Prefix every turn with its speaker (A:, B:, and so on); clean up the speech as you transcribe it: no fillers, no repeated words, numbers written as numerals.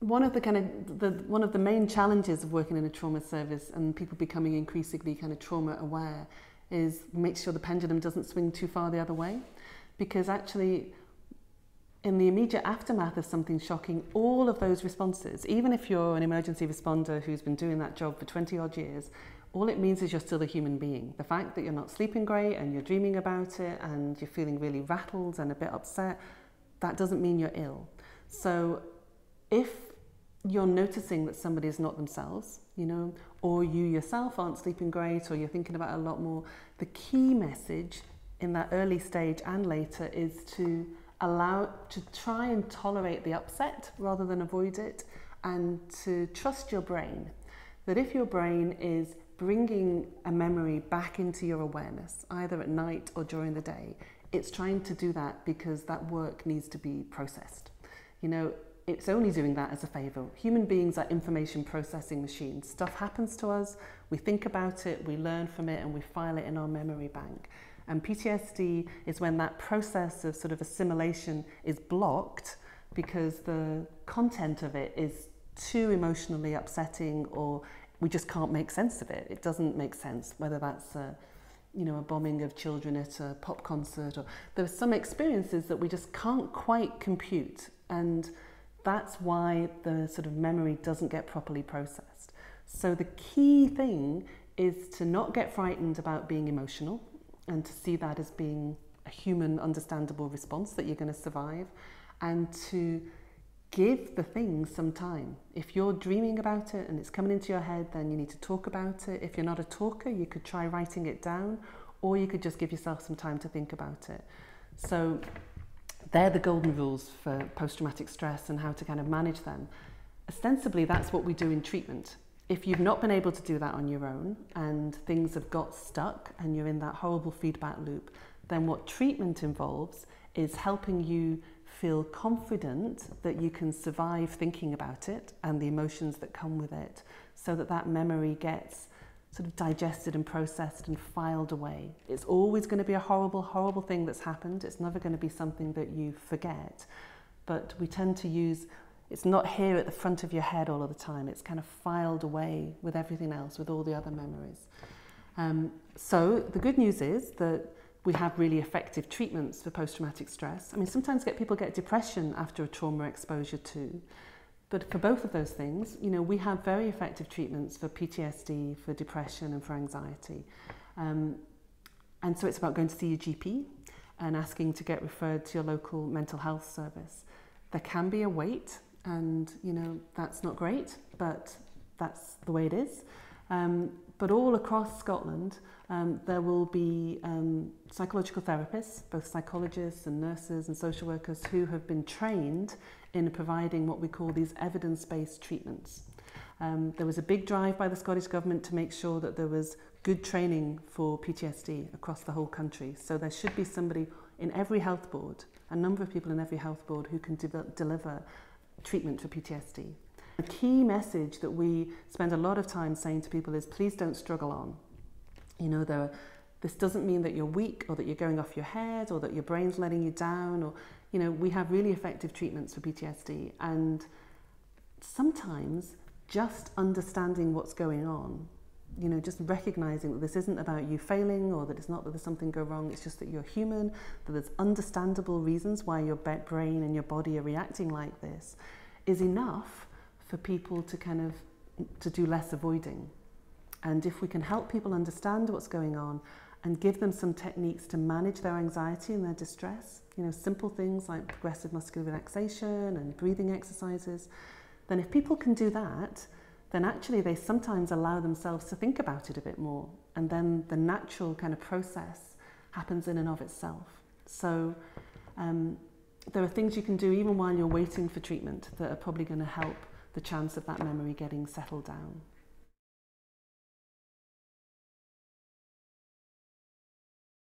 A: one of the main challenges of working in a trauma service and people becoming increasingly kind of trauma aware is make sure the pendulum doesn't swing too far the other way, because actually in the immediate aftermath of something shocking, all of those responses, even if you're an emergency responder who's been doing that job for 20 odd years, all it means is you're still a human being. The fact that you're not sleeping great and you're dreaming about it and you're feeling really rattled and a bit upset, that doesn't mean you're ill. So if you're noticing that somebody is not themselves, you know, or you yourself aren't sleeping great, or you're thinking about it a lot more, the key message in that early stage and later is to try and tolerate the upset rather than avoid it, and to trust your brain. That if your brain is bringing a memory back into your awareness, either at night or during the day, it's trying to do that because that work needs to be processed. You know, it's only doing that as a favor. Human beings are information processing machines. Stuff happens to us, we think about it, we learn from it, and we file it in our memory bank. And PTSD is when that process of sort of assimilation is blocked because the content of it is too emotionally upsetting, or we just can't make sense of it. It doesn't make sense, whether that's a bombing of children at a pop concert, or there are some experiences that we just can't quite compute, and that's why the sort of memory doesn't get properly processed. So the key thing is to not get frightened about being emotional, and to see that as being a human, understandable response that you're going to survive, and to give the thing some time. If you're dreaming about it and it's coming into your head, then you need to talk about it. If you're not a talker, you could try writing it down, or you could just give yourself some time to think about it. So they're the golden rules for post-traumatic stress and how to kind of manage them. Ostensibly, that's what we do in treatment. If you've not been able to do that on your own and things have got stuck and you're in that horrible feedback loop, then what treatment involves is helping you feel confident that you can survive thinking about it and the emotions that come with it, so that that memory gets sort of digested and processed and filed away. It's always going to be a horrible, horrible thing that's happened. It's never going to be something that you forget. But we tend to use, it's not here at the front of your head all of the time. It's kind of filed away with everything else, with all the other memories. So the good news is that we have really effective treatments for post-traumatic stress. I mean, sometimes people get depression after a trauma exposure too. But for both of those things, you know, we have very effective treatments for PTSD, for depression and for anxiety. And so it's about going to see your GP and asking to get referred to your local mental health service. There can be a wait, and you know, that's not great, but that's the way it is. But all across Scotland, there will be psychological therapists, both psychologists and nurses and social workers, who have been trained in providing what we call these evidence-based treatments. There was a big drive by the Scottish Government to make sure that there was good training for PTSD across the whole country. So there should be somebody in every health board, a number of people in every health board, who can deliver treatment for PTSD. The key message that we spend a lot of time saying to people is, please don't struggle on. You know, this doesn't mean that you're weak, or that you're going off your head, or that your brain's letting you down, or, you know, we have really effective treatments for PTSD. And sometimes just understanding what's going on, you know, just recognizing that this isn't about you failing, or that it's not that there's something go wrong, it's just that you're human, that there's understandable reasons why your brain and your body are reacting like this, is enough for people to kind of to do less avoiding. And if we can help people understand what's going on and give them some techniques to manage their anxiety and their distress, you know, simple things like progressive muscular relaxation and breathing exercises, then if people can do that, then actually they sometimes allow themselves to think about it a bit more, and then the natural kind of process happens in and of itself. So there are things you can do even while you're waiting for treatment that are probably going to help the chance of that memory getting settled down.